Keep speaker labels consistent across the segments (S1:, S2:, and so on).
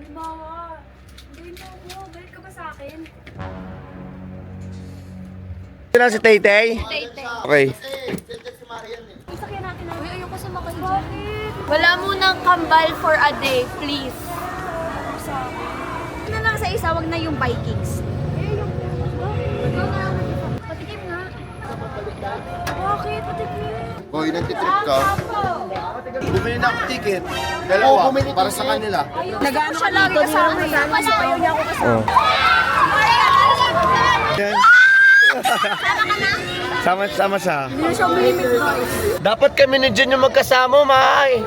S1: Bawa. Hindi mo ako. Balik ka ba sa akin?
S2: Ito na si Tay-Tay?
S1: Tay-Tay.
S2: Okay.
S1: Isakyan natin na. Uy, ayoko sumakay dyan. Bakit? Wala munang kambal for a day, please. Ano lang sa isa, wag na yung Vikings. Patikim nga. Bakit? Patikim.
S3: Boy, nagtitrip ka. Bumili na ako ticket. Dalawa, para sa kanila.
S1: Nag-ano siya lagi kasama. Kasi ayaw niya ako kasama.
S2: Oh. Yan. Sama-sama siya.
S1: Hindi na siya umilimit, guys.
S2: Dapat kami ni Jun yung magkasama, May.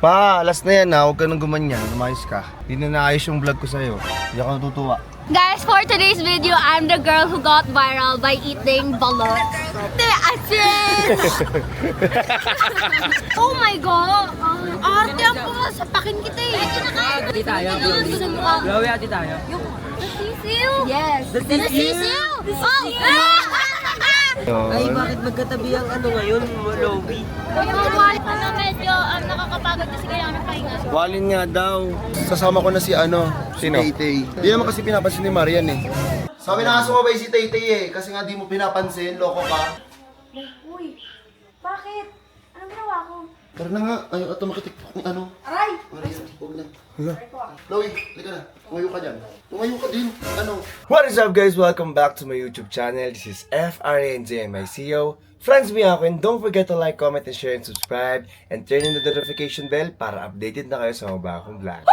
S2: Pa, last na yan ha. Huwag ka nang gumanyan. Lumayos ka. Hindi na naayos yung vlog ko sa'yo. Hindi ako natutuwa.
S1: Guys, for today's video, I'm the girl who got viral by eating balot. The asin! Oh my God! Arte ako! Sapakin kita eh!
S4: Ati tayo. Blowy ati tayo.
S1: The sisiu! Yes! The
S4: sisiu!
S1: Oh!
S4: Ay, bakit magkatabi ang ano ngayon, Lowy?
S1: Ano medyo nakakapagod kasi kaya kami pahinga.
S2: Walin nga daw.
S3: Sasama ko na si ano,
S2: Sino?
S3: si Tay-Tay. Di naman kasi pinapansin ni Marian eh. Sabi na nga sumabay si Tay-Tay eh, kasi nga di mo pinapansin, loko ka.
S1: Uy! Bakit? Anong ginawa ko?
S3: Tara na nga, ayaw ka tumakitik ng ano.
S1: Aray!
S3: Marian, huwag na. Chloe, halika na. Tumayo ka dyan. Tumayo ka din. Ano?
S2: What is up guys? Welcome back to my YouTube channel. This is FRNJMICO. Friends me ako and don't forget to like, comment, and share, and subscribe. And turn on the notification bell para updated na kayo sa mga bagong vlog.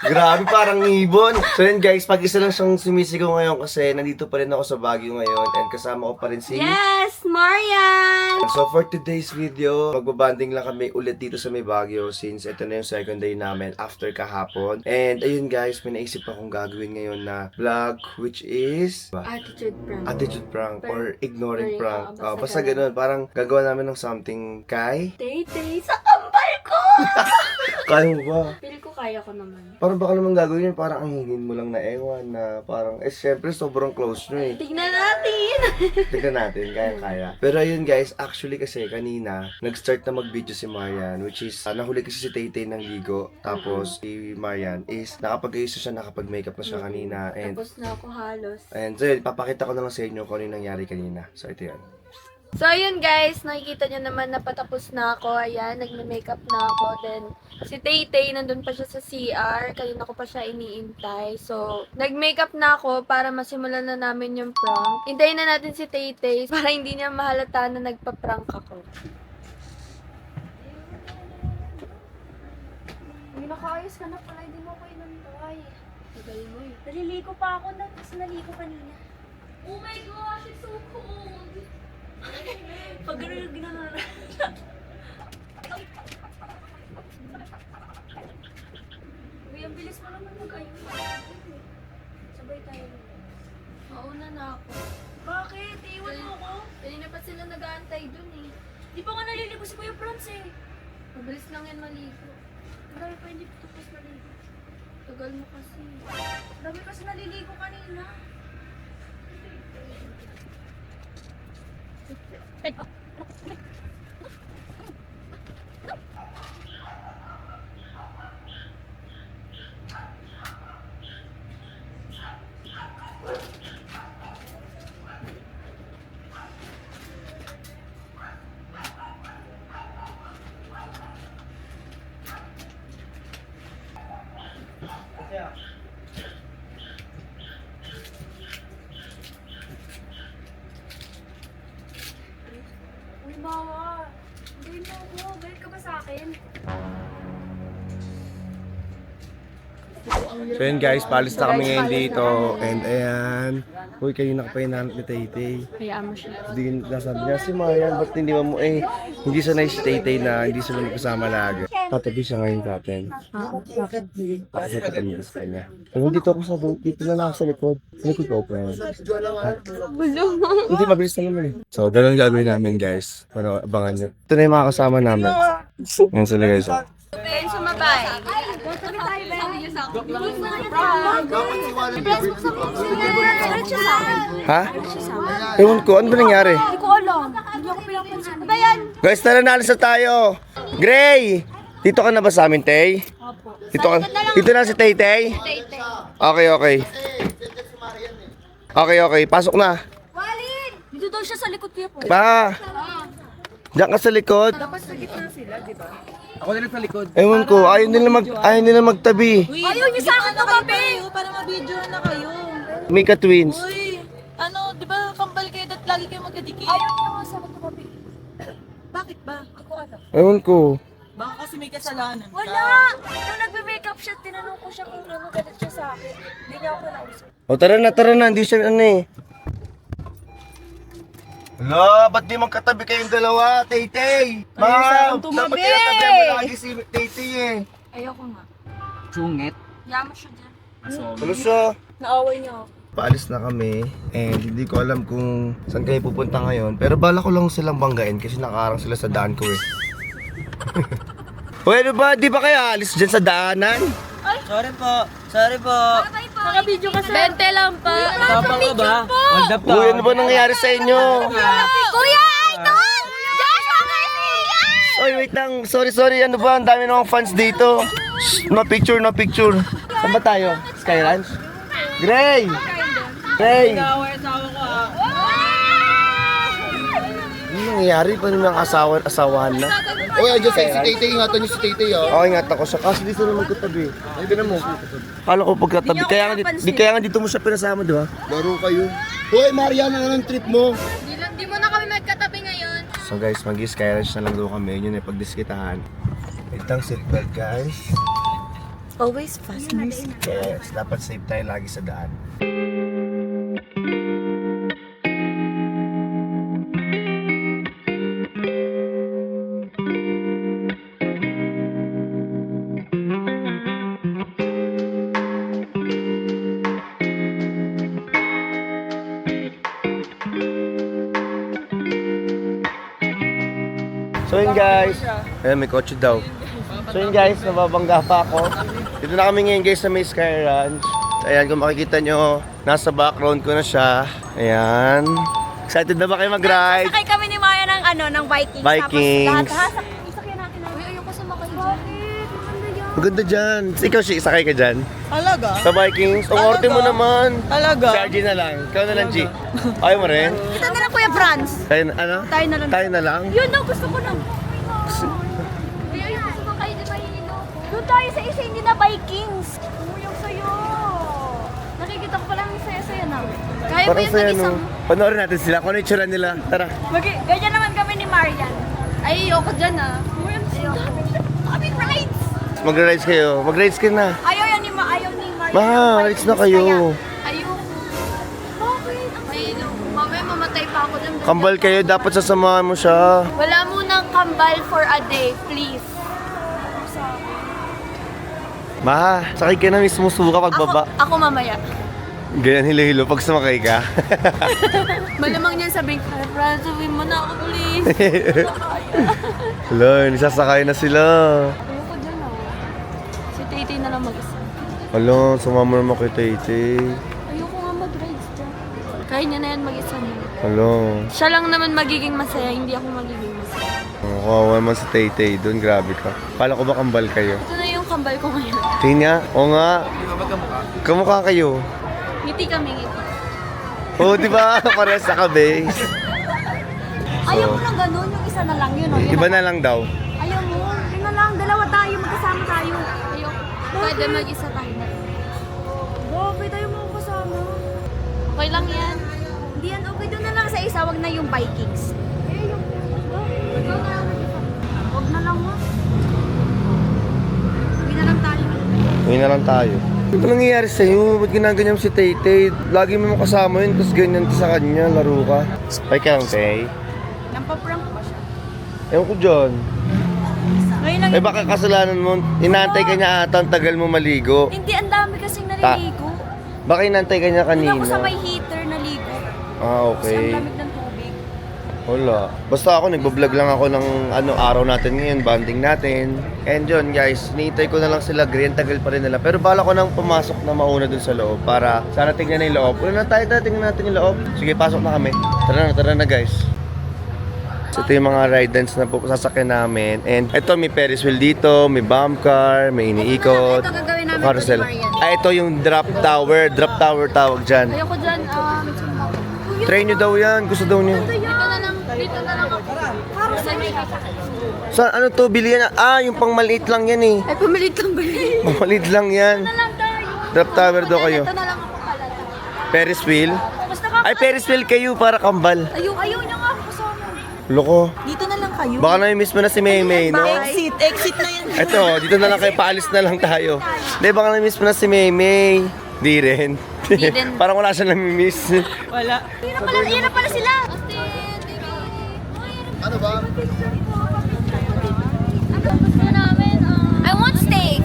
S2: Grabe, parang ibon. So yun guys, pag-isa lang siyang sumisigaw ngayon kasi nandito pa rin ako sa Baguio ngayon and kasama ko pa rin si...
S1: Yes! Marian!
S2: So for today's video, magbabanding lang kami ulit dito sa may Baguio since ito na yung second day namin after kahapon. And ayun guys, may naisip akong gagawin ngayon na vlog which is...
S1: Attitude prank.
S2: Attitude prank or ignoring
S1: Ignoring,
S2: prank.
S1: basta
S2: Basta ganun, parang gagawa namin ng something kay...
S1: Tay-Tay sa kambal ko!
S2: Kaya mo ba?
S1: Feel ko kaya ko naman.
S2: Parang baka naman gagawin yun, parang ang hingin mo lang na ewan na parang, syempre sobrang close nyo eh.
S1: Tignan natin!
S2: Tignan natin, kaya-kaya. Pero ayun guys, actually kasi kanina, nag-start na mag-video si Marian, which is, nahuli kasi si Tay-Tay ng ligo. Tapos, si Marian is, nakapag-ayos siya, nakapag-makeup na siya kanina. And,
S1: Tapos na ako halos.
S2: and so yun, papakita ko na lang sa inyo kung ano yung nangyari kanina. So ito yan.
S1: So, ayun guys, nakikita nyo naman na patapos na ako. Ayan, nagme-makeup na ako. Then, si Tay-Tay, nandun pa siya sa CR. Kanina ko pa siya iniintay. So, nag-makeup na ako para masimulan na namin yung prank. Hintayin na natin si Tay-Tay para hindi niya mahalata na nagpa-prank ako. Uy, nakaayos ka na pala. Hindi mo ako inantay. Tagal mo eh. Naliligo pa ako. Kasi naligo kanina. Oh my gosh, it's so cold! Pag gano'n ginagawa. Uy, ang bilis mo naman mag-ayos. Sabay tayo. Mauna na ako. Bakit? Iwan mo ako? Kanina pa sila nag-aantay dun eh. Di pa nga naliligo si Kuya Franz eh. Mabilis lang yan maligo. Ang dami pa hindi tapos maligo. Tagal mo kasi. Ang dami kasi naliligo kanina. Uy, Bawa. Hindi mo ako. Balik ka ba sa akin?
S2: So yun guys, palis na kami ngayon dito. And ayan. Uy, kayo na pa hinahanap ni Tay-Tay.
S1: Hayaan mo siya.
S2: Hindi nasabi niya si Marian, ba't hindi mo hindi sanay si Tay-Tay na hindi sila magkasama lagi. Tatabi siya ngayon sa atin.
S1: Bakit?
S2: Kasi kanya sa kanya. Pero dito ako sa dito na lang sa likod. Sa likod ko, friend. Hindi, mabilis na naman eh. So, dalawang gagawin namin guys. Para abangan nyo. Ito na yung mga kasama namin. Yan sila guys.
S1: Kayo sumabay. Sabi tayo, Ben.
S3: Dapat siwala
S2: Ha? Ewan ko, ano ba nangyari?
S1: Hindi ko alam. Hindi ako pinapansin. Ano ba yan?
S2: Guys, tara na, alis na tayo. Gray! Dito ka na ba sa amin, Tay? Dito na si Tay, Tay? Okay, okay. Okay, okay. Pasok na.
S1: Walin! Dito daw siya sa likod niya po.
S2: Pa! Diyan ka sa likod.
S1: Dapat sa gitna sila, di ba?
S4: Ako na lang sa likod.
S2: Ewan ko, ayaw nila magtabi.
S1: Ayaw niyo sa akin tumabi!
S5: Para ma-video na kayo.
S2: Mika Twins.
S5: Uy, ano, di ba kambal kayo at lagi kayo magkadikit?
S1: Ayaw niyo nga sa akin tumabi.
S5: Bakit ba? Ako ano?
S2: Ewan ko.
S5: Baka kasi may kasalanan ka.
S1: Wala! Nung nagbe-makeup siya, tinanong ko siya kung ano galit siya sa akin. Hindi niya ako nausap.
S2: O tara na, hindi siya ano eh. Hala, ba't di magkatabi kayong dalawa, Tay-Tay? Ma'am, dapat tinatabi mo lagi si Tay-Tay eh.
S1: Ayoko nga.
S4: Sungit.
S1: Yama siya dyan.
S2: Ano siya?
S1: Naaway niya ako.
S2: Paalis na kami and hindi ko alam kung saan kayo pupunta ngayon. Pero bala ko lang silang banggain kasi nakaarang sila sa daan ko eh. Uy, ano ba? Di ba kayo alis dyan sa daanan?
S4: Sorry po. Sorry po.
S1: Naka-video ka sa... 20 lang pa.
S4: Tapang ka ba? Hold up
S2: Uy, ano ba nangyayari sa inyo?
S1: Kuya, Idol! Joshua Garcia!
S2: Uy, wait lang. Sorry. Ano ba? Ang dami namang fans dito. Shh, no picture. Saan ba tayo? Sky Ranch? Gray!
S5: Away asawa ko ah.
S2: Ano nangyayari? Paano ng asawahan na?
S3: Uy, adjust si Tay-Tay. Ingatan niyo si Tay-Tay ah.
S2: Okay, ingatan ko siya. Kasi dito na magkatabi. Ay, na mo. Kala ko pagkatabi. Kaya nga dito mo siya pinasama, di ba?
S3: Laro kayo. Uy, Mariana, ano ang trip mo?
S1: Di mo na kami magkatabi ngayon.
S2: So guys, mag-sky ranch na lang daw kami. Yun ay pagdiskitahan. Itang seatbelt guys.
S1: Always fasteners.
S2: Yes, dapat safe tayo lagi sa daan. So yun guys, ayan may kotse daw. So yun guys, nababangga pa ako. Dito na kami ngayon guys sa may Sky Ranch. Ayan, kung makikita nyo, nasa background ko na siya. Ayan. Excited na ba kayo mag-ride?
S1: Sakay kami ni Maya ng ng Vikings.
S2: Vikings.
S1: Tapos lahat, isakyan natin na. Uy, ayoko sumakay dyan. Bakit? Maganda yan.
S2: Maganda dyan. Ikaw, Shi, sakay ka dyan?
S5: Talaga?
S2: Sa Vikings? Ang orte mo naman.
S5: Talaga?
S2: Si RG na lang. Ikaw na lang, G. Ayaw mo rin?
S1: Kita na lang Kuya Franz.
S2: Tayo na, ano?
S1: Tayo na lang.
S2: Tayo na lang?
S1: Yun daw, gusto ko lang. Uy, ayoko sumakay, di ba yun? Doon tayo sa isa, hindi na Vikings. Umuyong sa'yo. Nakikita ko palang saya-saya na. Kaya mo
S2: Parang
S1: yun
S2: saya,
S1: mag-isang...
S2: no? Panoorin natin sila. Kung ano yung tsura nila. Tara.
S1: Ganyan naman kami ni Marian. Ay, ayoko dyan ah. Kami rides!
S2: Mag-rides kayo. Mag-rides ka na.
S1: Ayaw yan ni ayaw ni Marian.
S2: Ma, rides na kayo.
S1: Ayoko. Bakit? Ay, no. Mamaya mamatay pa ako dyan.
S2: Kambal kayo. Dapat sasamahan mo siya.
S1: Wala munang kambal for a day, please.
S2: Ma, sakay ka na mismo suka pagbaba.
S1: Ako mamaya.
S2: Ganyan hilo-hilo pag sumakay ka.
S1: Malamang niyan sabihin, Kuya Franz, sabihin mo na ako, please.
S2: Hello, nisasakay na sila.
S1: Ayoko dyan ah. Si Titi na lang mag-isa.
S2: Hello, sumama naman kay Tay-Tay.
S1: Ayoko nga mag-rides dyan. Kaya niya na yan mag-isa niya.
S2: Hello.
S1: Siya lang naman magiging masaya, hindi ako magiging masaya.
S2: Kawawa naman si Tay-Tay doon. Grabe ka. Kala ko ba kambal kayo?
S1: Ito na yung kambal ko ngayon.
S2: Tingnan niya? Oo nga. Kamukha kayo.
S1: Ngiti kami, ngiti.
S2: Oo, di ba? Parehas sa ka-base.
S1: Ayaw mo lang ganun, yung isa na lang yun. Oh. Yun
S2: Iba na lang daw.
S1: Ayaw mo, yun na lang, dalawa tayo, magkasama tayo. Ayaw. Pwede mag-isa tayo na. Bakit tayo mo kasama? Okay lang yan. Hindi yan okay, doon na lang sa isa, wag na yung Vikings. Wag na lang mo. Uwi na lang tayo.
S2: Uwi na lang tayo. Ano nangyayari sa'yo? Ba't ginaganyan mo si Tay-Tay? Lagi mo kasama yun, tapos ganyan ka sa kanya, laro ka. Ay ka lang, Tay.
S1: Nampaprank ba siya?
S2: Ewan ko dyan.
S1: Ngayon lang
S2: Eh baka kasalanan mo, inaantay ka niya ata, ang tagal mo maligo.
S1: Hindi, ang dami kasing naliligo.
S2: Baka inaantay ka niya
S1: Doon
S2: kanina.
S1: ako sa may heater naligo.
S2: Ah,
S1: Kasi ang
S2: okay.
S1: lamig ng tubig.
S2: Wala. Basta ako, nagbablog lang ako ng araw natin ngayon, banding natin. And yun guys, hinihintay ko na lang sila, green tagal pa rin nila. Pero bala ko nang pumasok na mauna dun sa loob para sana tingnan na yung loob. Una na tayo, tingnan natin yung loob. Sige, pasok na kami. Tara na guys. So, ito yung mga ride dance na sasakyan namin. And ito, may Ferris wheel dito, may bump car, may iniikot.
S1: Ito gagawin namin
S2: carousel.
S1: to ni Marian.
S2: Ay, ito yung drop tower. Drop tower tawag dyan.
S1: Ayoko dyan,
S2: Try nyo daw yan. Gusto daw nyo.
S1: dito na lang ako. Para sa may
S2: Saan? Ano to? Bili yan? Ah, yung pang maliit lang yan eh.
S1: Ay, pumilit lang ba yun?
S2: Pang maliit lang yan.
S1: Ito na lang tayo.
S2: Drop tower daw kayo.
S1: Ito na lang ako pala.
S2: Ferris wheel?
S1: Basta ka.
S2: Ay, Ferris wheel kayo para kambal.
S1: Ayaw niya nga ako kasama.
S2: Loko.
S5: Dito na lang kayo.
S2: Baka na-miss mo na si Maymay, no?
S5: Exit na yan.
S2: Eto, dito na lang kayo. Paalis na lang tayo. Hindi, baka na-miss mo na si Maymay. Di rin.
S1: Di rin.
S2: Parang wala siya nami-miss.
S5: Wala.
S1: Yan na pala sila.
S3: Ano ba?
S1: I want steak.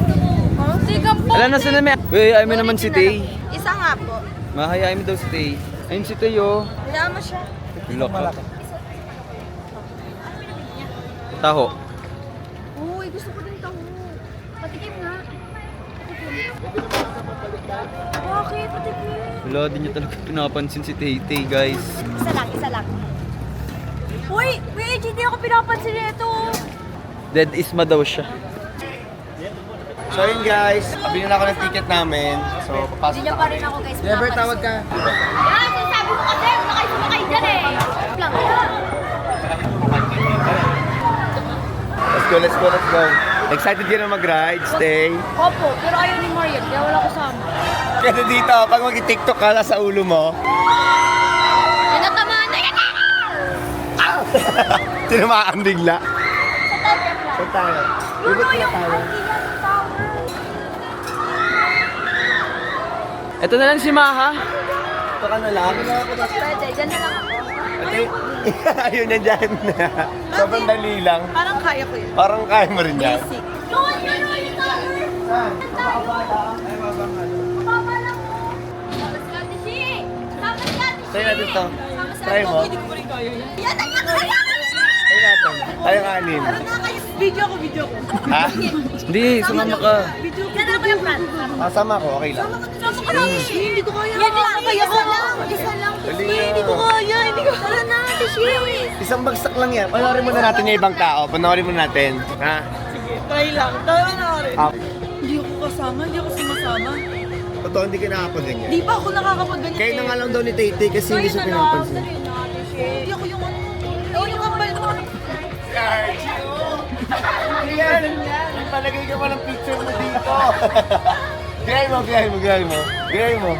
S1: Steak ang po.
S4: Wala na sila may... Uy, ayaw mo naman si Tay.
S5: Isa nga po.
S4: Mahayain mo daw si Tay. Ayun si Tay, oh.
S5: Wala mo siya.
S4: Loko. Taho.
S1: Uy, gusto ko din taho. Patikim nga. Bakit? Patikim.
S4: Wala din niya talaga pinapansin si Tay Tay, guys.
S1: Isa lang. Uy, wait, hindi ako pinapansin nito.
S4: Dead isma daw siya.
S2: So yun guys, abili na ako ng ticket namin. So, papasok
S1: Hindi niya pa rin ako guys.
S2: Never tawag ka.
S1: Yan, sinasabi mo kasi, sumakay dyan eh. Lang.
S2: Let's go. Excited ka na mag-ride, stay.
S1: Opo, pero ayaw ni Marian, kaya wala kasama.
S2: Kasi dito, pag mag-tiktok ka na sa ulo mo,
S1: Ay, natamaan na yan!
S2: tinamaan bigla.
S1: Sa tayo.
S2: Saan tayo?
S1: Lulo yung tower.
S4: Ito na lang si Maha.
S2: Ito ka na lang.
S1: Pwede, dyan na lang ako.
S2: Ayun na dyan. Sobrang dali lang.
S5: Parang kaya ko yun.
S2: Parang kaya mo rin yan.
S1: Yun, yung tower. Mababa lang mo. Tapos si Ate Shi. Tapos si Ate Shi.
S2: Try natin to. Try mo.
S5: Hindi ko pa rin kaya yan.
S1: Yan ang nakaya.
S2: Try natin. Tayo kanin.
S5: Video ko.
S2: Ha?
S4: Hindi, sumama ka.
S1: Yan ako yung plan.
S2: Sama ko, okay lang.
S1: Sama ka lang, Shi. Hindi ko kaya. Yan lang, kaya ko lang. Isa lang.
S2: Dali
S1: Hindi ko kaya. Hindi ko. Tara na, Ate Shi.
S2: Isang bagsak lang yan. Panoorin muna natin yung ibang tao. Panoorin muna natin. Ha?
S5: Try lang. Tara na rin.
S2: Ah.
S5: Hindi ako kasama. Hindi ako sumasama.
S2: Totoo, hindi ka nakakapaganyan.
S5: Di ba ako nakakapagganyan?
S2: Kayo na nga lang daw ni Tay kasi hindi siya pinapansin.
S5: Hindi ako yung ano. Yung kapal mo.
S2: Yan! Palagay ka pa ng picture mo dito. Gayay mo.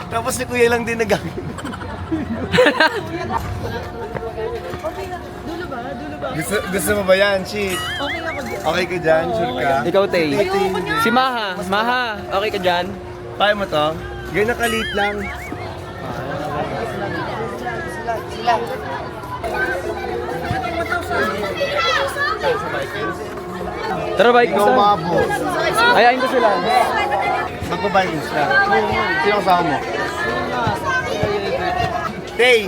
S2: Tapos si Kuya lang din nagagawin.
S5: Dulo ba?
S2: Gusto mo ba yan, Chi?
S5: Okay ako dyan.
S2: Okay ka dyan, sure ka?
S4: Ikaw, Tay. Si Maha. Maha, okay ka dyan?
S2: Kaya mo to? Ganyan kalit lang.
S4: Tara, bike
S3: Ikaw
S4: isa.
S3: mabo.
S4: Ayain ko sila.
S2: Magbabayos na. Sino kasama mo? Tay!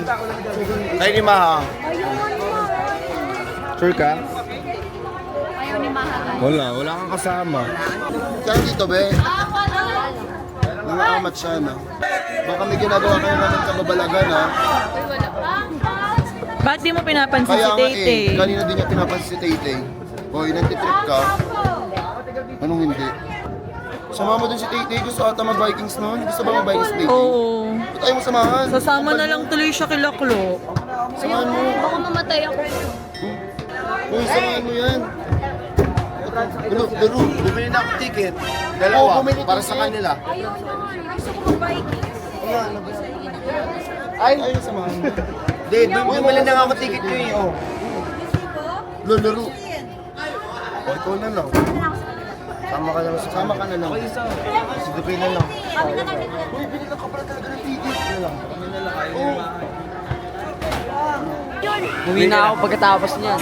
S2: Tayo ni Maha. Sure ka?
S1: Ayaw ni Mahal.
S2: Wala kang kasama.
S3: Kaya dito, be. Nangangamat siya, no? Baka may ginagawa kayo namin kababalagan, ha?
S1: Uy, wala pa.
S5: Ba't di mo pinapansin
S3: Kaya
S5: si
S3: nga
S5: Tay-Tay?
S3: kanina din niya pinapansin si Tay-Tay. Hoy, nagtitrip ka. Anong hindi? Sumama dun si Tay-Tay. Gusto ata mag-Vikings noon. Gusto ba mag-Vikings, Tay-Tay?
S5: Oo.
S3: Ba't ayaw mo samahan?
S5: Sasama na lang tuloy siya kila Klo.
S3: Samahan mo.
S1: Baka mamatay ako.
S3: Uy, samahan mo yan. Daro.
S2: Bumili na ako ticket.
S3: Oo,
S2: Dalawa.
S3: bumili
S2: Para
S3: ticket.
S2: sa kanila.
S1: Ayaw naman. Gusto ko mag-biking.
S3: Ayaw samahan mo.
S2: Hindi, bumili na nga ako ticket ko eh. Oh.
S3: Laro.
S2: O, ikaw na lang. Sama ka na lang.
S3: Sama ka na lang.
S2: Si Dupi na lang.
S1: Kami na natin.
S3: Uy, binila ka pala talaga ng ticket.
S4: Uwi na ako pagkatapos niyan.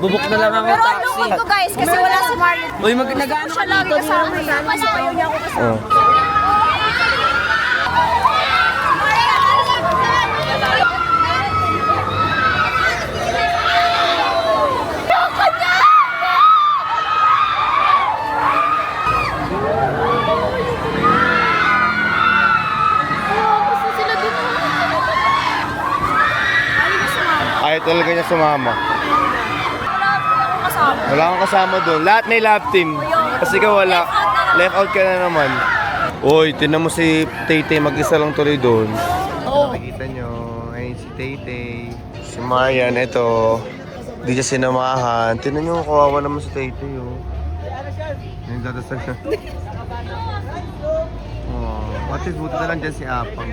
S4: Bubuk na lang ako
S1: Pero ang
S4: taxi.
S1: lungkot ko guys, kasi wala si Marian.
S4: Uy, nag-ano
S1: Siya
S4: ka
S1: lagi
S4: dito?
S1: kasama. Kasi ayaw niya ako kasama.
S2: Oh. Ayaw talaga niya sumama.
S1: Wala po akong kasama.
S2: Wala kang kasama doon. Lahat may love team. Kasi ikaw wala. Left out ka na naman. Uy, tinan mo si Tay-Tay. Mag-isa lang tuloy doon. Nakikita nyo. Ayun si Tay-Tay. Si Marian, ito. Hindi siya sinamahan. Tinan nyo, kawawa naman si Tay-Tay, oh. Nagdadasal siya. Oh, at least buti na lang dyan si Apang.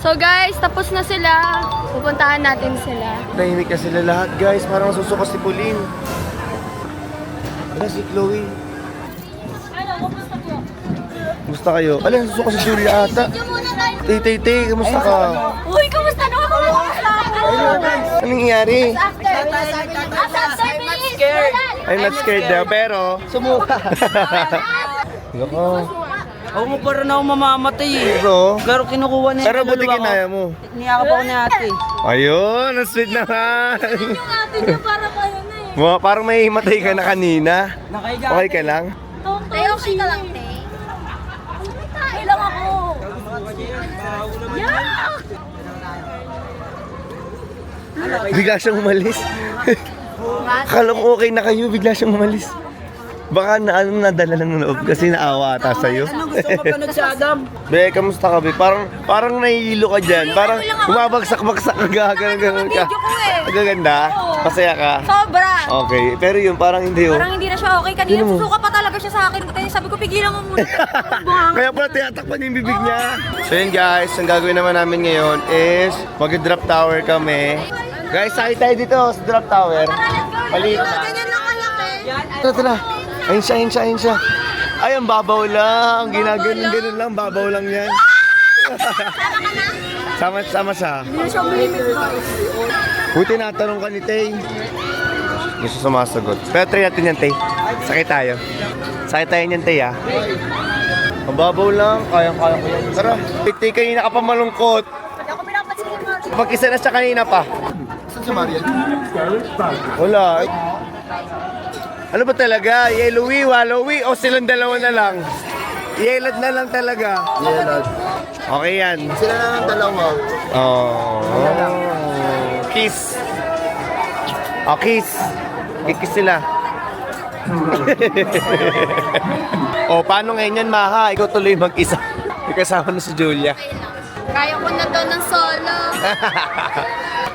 S1: So guys, tapos na sila. Pupuntahan natin sila.
S2: Tahimik na sila lahat, guys. Parang susukas si Pauline. Wala si Chloe.
S1: Ano, kumusta po?
S2: Kumusta kayo? Alam, susukas si Julia ata. Tay, kumusta ka?
S1: Uy, kumusta na ako?
S2: Anong nangyayari?
S1: After minutes,
S2: I'm not scared daw, pero... Sumuka. Loko.
S5: Ako mo parang ako mamamatay eh.
S2: Pero...
S5: Pero kinukuha niya
S2: Pero buti kinaya mo.
S5: Niyakap ako ni ate.
S2: Ayun, ang sweet naman.
S1: yung ate niya para kayo na eh.
S2: Parang may himatay ka na kanina.
S5: Nakahiga.
S2: Okay ka lang?
S1: Tay, okay ka lang, Tay? Tay lang ako.
S2: Bigla siyang umalis. Akala ko okay na kayo, bigla siyang umalis. Baka nadala lang ng loob kasi naawa ata sa'yo.
S5: Anong gusto mo mapanood si Adam?
S2: Be, kamusta ka, Be? Parang nahihilo ka dyan. Parang bumabagsak-bagsak ka, gano'n ka.
S1: Video ko eh.
S2: Ang gaganda? Masaya ka?
S1: Sobra.
S2: Okay, pero yun, parang hindi oh.
S1: Parang hindi na siya okay. Kanina
S2: Tingnan mo.
S1: susuka pa talaga siya sa akin. Tay, sabi ko, pigilan mo muna. Buhang.
S2: Kaya pala tinatakpan yung bibig niya. So yun guys, ang gagawin naman namin ngayon is mag-drop tower kami. Guys, sakit tayo dito sa drop tower. Maliit na.
S1: Ganyan lang kalaki.
S2: Tara. Ayun siya. Ay, ang babaw lang. Ginaganon lang, babaw lang yan. Sama siya.
S1: Hindi na siya malimit, guys.
S2: Buti natanong ka ni Tay. Hindi siya sumasagot. Pero try natin yan, Tay. Sakit tayo. Sakit tayo niyan, Tay, ah. Ang babaw lang. Kayang-kaya ko yan. Tara. Tay, kanina ka pa malungkot.
S1: Hindi ako pinapansin ni Mark.
S2: Pag-isa na siya kanina pa.
S3: Saan si Marian?
S2: Wala. Ano ba talaga? Yellowy, wallowy, o silang dalawa na lang? Yellow na lang talaga.
S3: Yellow.
S2: Okay yan.
S3: Sila na ng dalawa.
S2: Oh. Kiss. Oh, kiss. Kikiss sila. Oh, paano ngayon yan, Maha? Ikaw tuloy mag-isa. Kasama na si Julia.
S1: Kaya ko na to ng solo.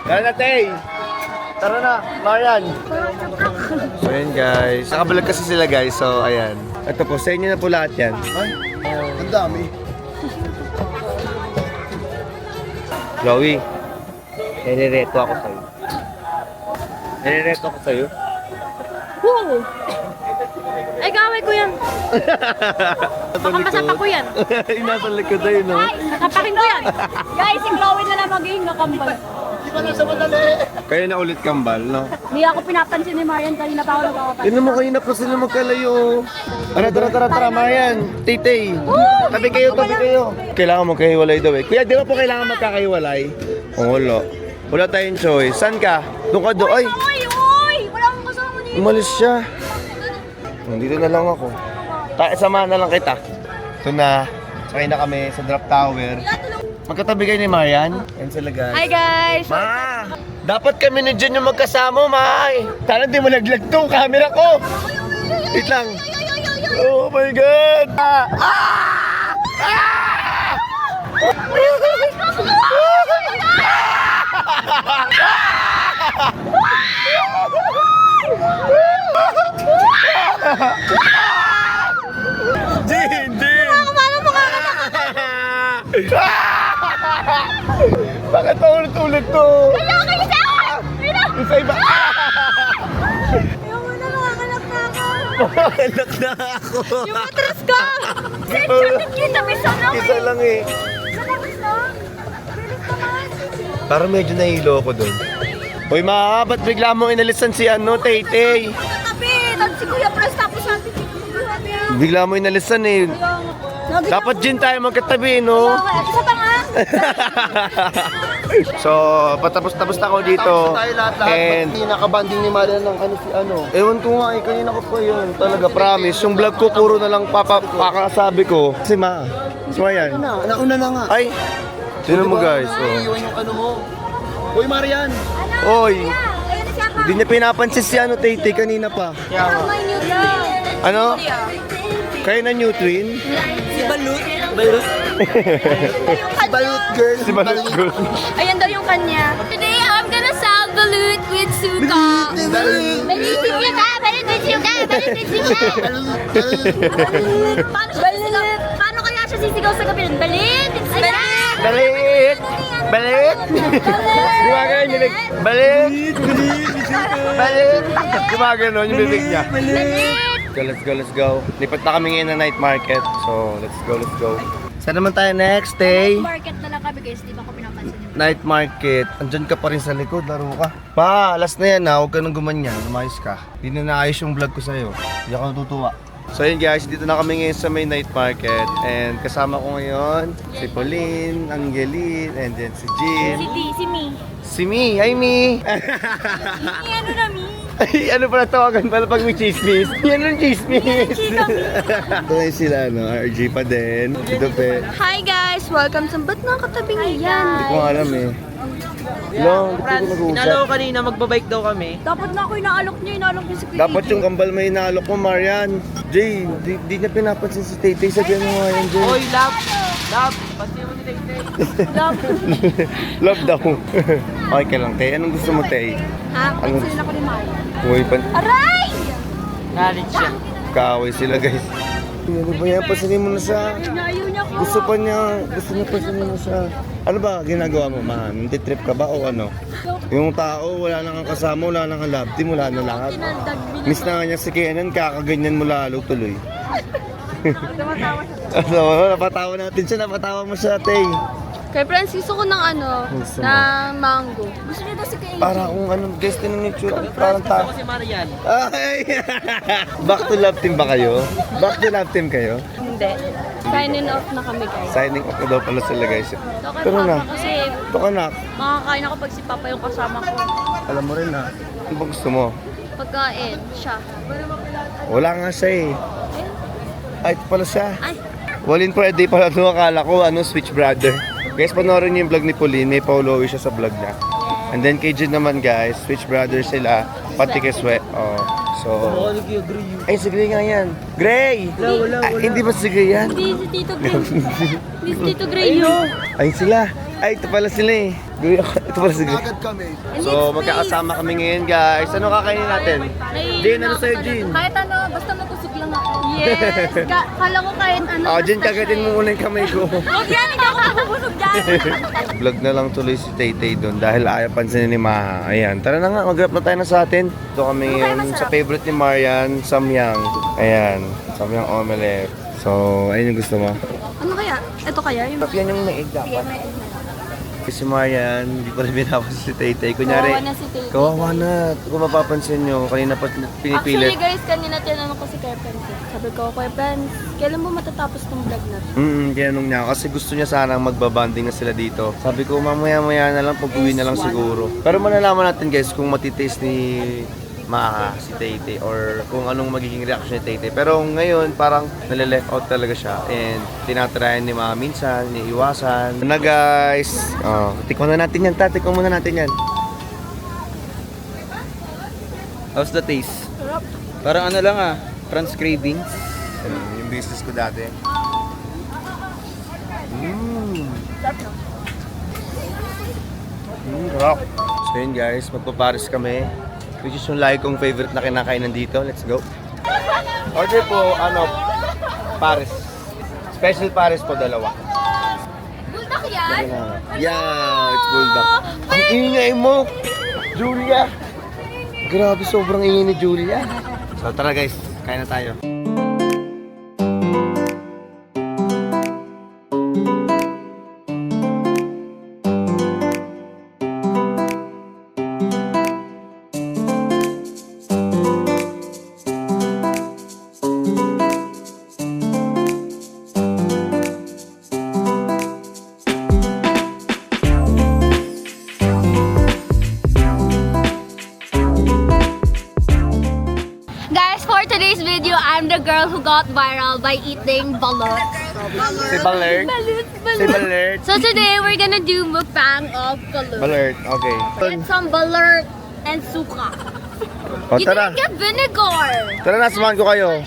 S2: Tara na, Tay. Tara na, Marian. So, ayan guys. Nakabalag kasi sila guys. So, ayan. Ito po, sa inyo na po lahat yan.
S3: Ay, ang dami.
S2: Chloe, nire-reto ako sa'yo. Nire-reto ako sa'yo.
S1: Woo! Ay, kaway ko yan. Makapasapa ko yan.
S2: Nasa likod na yun, no?
S1: Ay, nakapakin ko yan. Guys, si Chloe na lang magiging nakambal.
S2: Kayo na ulit kambal, no?
S1: Hindi ako pinapansin ni Marian kanina pa ako nagkakapansin.
S2: Yun mo, kayo na po sila magkalayo. Tara, Marian. Tay. Tabi kayo. Kailangan magkahiwalay daw eh. Kuya, di ba po kailangan magkakahiwalay? Oh, wala tayong choice. Saan ka? Doon ka doon. Ay,
S1: Uy! Wala akong kasama niya.
S2: umalis siya. Dito na lang ako. Samahan na lang kita. Ito na. Sakay na kami sa drop tower. Magkatabi kayo ni Marian. Yan sila guys.
S1: Hi guys!
S2: Ma! Dapat kami na dyan yung magkasama, Ma! Sana di mo naglag tong camera ko! Wait lang. Oh my God! Jin! Bakit pa ulit-ulit to? Isa iba.
S1: Ayaw mo na, makakalak na ako.
S2: Makakalak na ako.
S1: Yung matras ka! Sexy kita, may sana ko
S2: Isa lang eh.
S1: Bilis naman.
S2: Parang medyo nahilo ako doon. Uy, ba't bigla mo inalisan si Tay-Tay?
S1: Katabi! Tapos si Kuya Pres tapos natin si Kuya Pres.
S2: Bigla mo inalisan eh. Dapat gin tayo magkatabi, no?
S1: Isa pa nga.
S2: So, patapos-tapos na ako dito.
S3: Tayo lahat-lahat.
S2: And,
S3: Ba't nakabanding ni Marian ng ano si ano?
S2: ewan ko nga, kanina ko pa yun. Talaga, promise. Yung vlog ko, puro na lang pakakasabi ko. Si Ma. Si Ma yan.
S3: Nauna na nga.
S2: Ay, sino mo guys? Oh.
S3: Iwan yung ano mo. Uy, Marian!
S2: Oy,
S1: Ayan na siya pa.
S2: hindi niya pinapansin si ano, Tay-Tay, kanina pa.
S1: May new twin.
S2: Ano? Kayo na new twin?
S5: Si Balut. Balut.
S3: Balut girl!
S2: Si Balut Girl.
S1: Ayan daw yung kanya. Today, I'm gonna sell balut with suka.
S3: Balut!
S1: Balut with suka! Balut with suka! Balut with suka! Paano kaya siya sisigaw sa gabi? Balit! Balit!
S2: Balit! Balit! Gumagano yung bibig. Balit! Balit! Gumagano yung bibig niya. So, let's go. Lipat na kami ngayon na night market. So, let's go. Saan naman tayo next day?
S1: Market na lang kami guys, di ba ko pinapansin yun?
S2: Night market. Andyan ka pa rin sa likod, laro ka. Pa, last na yan ha. Huwag ka nang gumanyan. Lumayos ka. Hindi na naayos yung vlog ko sa'yo. Hindi ako natutuwa. So yun guys, dito na kami ngayon sa may night market. And kasama ko ngayon si Pauline, Angeline, and then si Jean.
S1: Si Mi.
S2: Si Mi! Hi Mi!
S1: Ano na Mi?
S2: Ay, ano pala tawagan pala pag may chismis? Yan ang chismis! Ito na yung sila, no? RG pa din. Ito pe.
S1: Hi guys! Welcome sa ba't nakatabing
S2: Hindi
S1: yan?
S2: ko alam eh. Long,
S4: Franz,
S2: hindi ko
S4: inalaw
S2: nag-uusap.
S4: kanina, magbabike daw kami.
S1: Dapat na ako inaalok niya si Kuya
S2: Dapat yung kambal may inaalok mo, Marian. Jay, di na pinapansin si Tay-Tay. Sabihan mo nga yan, Jay.
S4: Oy, love. Love. Pati mo ni Tay-Tay.
S2: Love daw. Okay ka lang, Tay. Anong gusto mo, Tay?
S1: Ha?
S2: Ano?
S1: Pansin ako ni Mario.
S2: Uy,
S1: Aray!
S4: Galit siya.
S2: kaaway sila, guys. Ano ba yan? Pansinin mo na siya.
S1: Inayaw niya ko.
S2: Gusto niya pansinin mo siya. Ano ba ginagawa mo, man? Nantitrip ka ba o ano? Yung tao, wala na kang kasama, wala na kang love team, wala na lahat. Miss na nga niya si Kenan, kakaganyan mo lalo tuloy. Napatawa natin siya, napatawa mo siya, Tay.
S1: Kay Franz, gusto ko ng
S2: Gusto mo?
S1: ng mango. Gusto niya daw si Kuya.
S2: Para kung ano, guys, tinong yung tsura, parang tao.
S4: Ako si Marian.
S2: Ay! Back to love team ba kayo? Back to love team kayo?
S1: Hindi. Signing off na kami guys.
S2: Signing off na daw pala sila, guys.
S1: Ito kay
S2: Pero na,
S1: Papa kasi
S2: ito ka na.
S1: makakain ako pag si Papa yung kasama ko.
S2: Alam mo rin ha. Ano ba gusto mo?
S1: Pagkain, siya.
S2: Wala nga siya eh. Ay, ito pala siya.
S1: Ay,
S2: Walin pwede pala ito, akala ko, Switch Brother. Guys, panoorin niyo yung vlog ni Pauline, may pauloy siya sa vlog niya. And then kay Jin naman guys, Switch Brother sila, pati kay Sweat. Oh, so... Ay, si Gray nga yan. Gray! Ay, hindi ba si Gray yan?
S1: hindi si Tito Gray. Hindi si Tito Gray yun.
S2: Ay, sila. Ay, ito pala sila eh. Gray, ito pala si Gray.
S3: Agad kami.
S2: So, magkakasama kami ngayon guys. Ano kakainin natin? Jin, ano sa'yo, Jin?
S1: Kahit ano, basta matusok lang ako. Yes! Kala ko kahit ano.
S2: Oh, Jin, kagatin mo muna yung kamay ko.
S1: Huwag yan, hindi ako mabubusog dyan.
S2: Vlog na lang tuloy si Tay-Tay doon dahil ayaw pansinin ni Maha. Ayan, tara na nga, mag-grab na tayo na sa atin. Ito kami ngayon sa favorite ni Marian, Samyang. Ayan, Samyang omelette. So, ayun yung gusto mo.
S1: Ano kaya? Ito kaya? Yung
S2: Yan yung may egg dapat. Kasi si Marian, hindi pa rin binapansin si Tay-Tay. Kunyari,
S1: kawawa na si Tito.
S2: kawawa na. Kung mapapansin nyo, kanina pa pinipilit.
S1: Actually guys, kanina tinanong ko si Kuya Franz. Sabi ko, Kuya Franz, kailan mo matatapos tong vlog natin?
S2: Tinanong niya ako kasi gusto niya sanang magbabanding na sila dito. Sabi ko, mamaya-maya na lang, pag-uwi na lang siguro. Pero malalaman natin guys kung matitaste ni Maha si Tay-Tay or kung anong magiging reaction ni Tay-Tay. Pero ngayon, parang nale-left out talaga siya and tinatryan ni Maha minsan, iniiwasan. Na guys, tikman na natin yan, tikman muna natin yan.
S4: How's the taste? Parang ano lang Franz cravings.
S2: Yung business ko dati. Sarap. So yun guys, magpapares kami. Which is yung lagi kong favorite na kinakainan dito. Let's go. Order po, pares. Special pares po, dalawa.
S1: Bulldog yan?
S2: Yeah, it's bulldog. Ang ingay mo, Julia. Grabe, sobrang ingay ni Julia. So tara guys, kain na tayo.
S1: Guys, for today's video, I'm the girl who got viral by eating balot.
S2: Si Balert. Si Balert.
S1: So today, we're gonna do mukbang of balot.
S2: Balert, okay.
S1: Get some balot and suka.
S2: O,
S1: You
S2: tara.
S1: didn't get vinegar.
S2: Tara na, samahan ko kayo.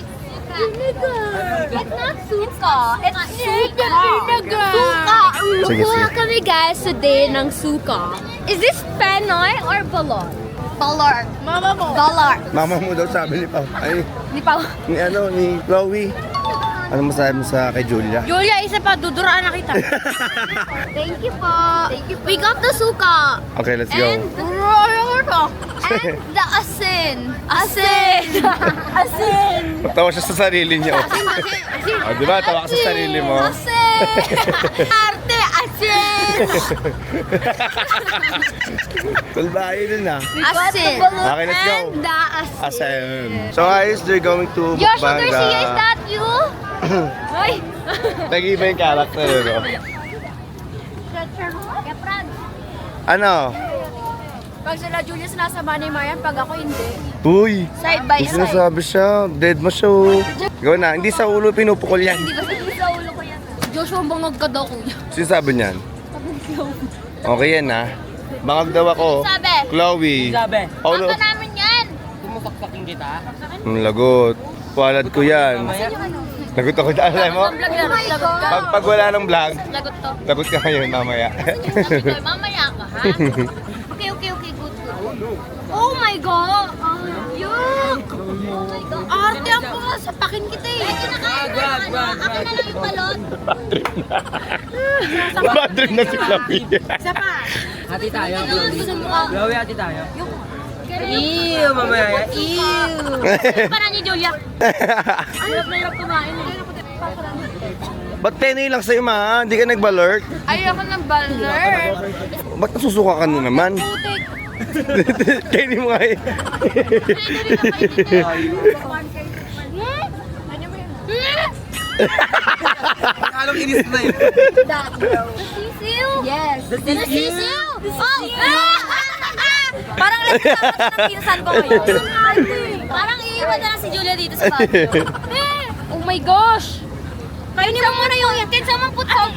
S1: Vinegar. It's not suka. It's suka. Vinegar. Suka.
S2: Sige,
S1: Kukuha
S2: sige.
S1: kami guys today ng suka. Is this penoy or balot? Balot. Mama mo. Balot.
S2: Mama mo daw sabi ni Pao. Ay,
S1: Di pa.
S2: ni Chloe. Ano masabi mo sa kay Julia?
S5: Julia, isa pa, duduraan na kita.
S1: Thank you po. Thank you po. We got the suka.
S2: Okay, let's go.
S1: And the asin. Asin. Asin.
S2: Tawa siya sa sarili niya. O, di ba? Tawa ka sa sarili mo.
S1: Asin. Arte, asin.
S2: Kulbahay din ah.
S1: Asin.
S2: Okay, let's go.
S1: And the asin.
S2: Asen. So guys, they're going to
S1: Your sugar
S2: mukbang
S1: siya, is that you? Hoy.
S2: Nag-iba yung character, no?
S1: Kapran.
S2: Ano?
S5: Pag sila Julia sinasama ni Marian, pag ako hindi.
S2: Uy!
S1: Side by
S2: May sinasabi siya. Dead mo siya. Oh. Go na. Hindi sa ulo pinupukol yan.
S1: Di ba sa ulo ko yan?
S5: Joshua, bangag ka daw kuya.
S2: Sinasabi niyan? Okay yan ah. Bangag daw ako.
S1: Sabi.
S2: Chloe.
S6: Sabi.
S2: Paulo.
S1: Baka namin yan.
S6: Tumusaksakin kita.
S2: Lagot. Walad ko yan. Lagot ako dyan. Alam mo?
S5: Vlog na, lagot ka.
S2: Pag wala ng vlog,
S1: Lagot to.
S2: lagot ka ngayon mamaya.
S1: Mamaya ka, ha? Okay, good. Oh my God! Yuck! Oh my God!
S5: Arte ang mga sapakin kita eh.
S1: Medyo nakain na ano, akin na lang yung balot.
S2: Bad trip na si Chloe.
S5: Isa pa.
S6: Hati tayo.
S1: Gusto mo ka?
S6: Chloe, hati tayo.
S1: Ew,
S6: mamaya. Ew.
S1: para ni Julia.
S5: Hirap na hirap kumain eh.
S2: Ba't penny lang sa'yo ma? Hindi ka nag-balert?
S5: Ayoko ng baller.
S2: Ba't nasusuka ka na naman?
S5: Putik.
S2: Kainin mo nga eh.
S6: Anong inis na yun?
S1: Sisiw? Yes.
S6: The
S1: Sisiw? Oh!
S5: Parang nagkakaroon ng pinsan ko ngayon.
S1: Parang iiwan na lang si Julia dito sa bahay.
S5: Oh my gosh.
S1: Kainin mo muna yung can someone put salt?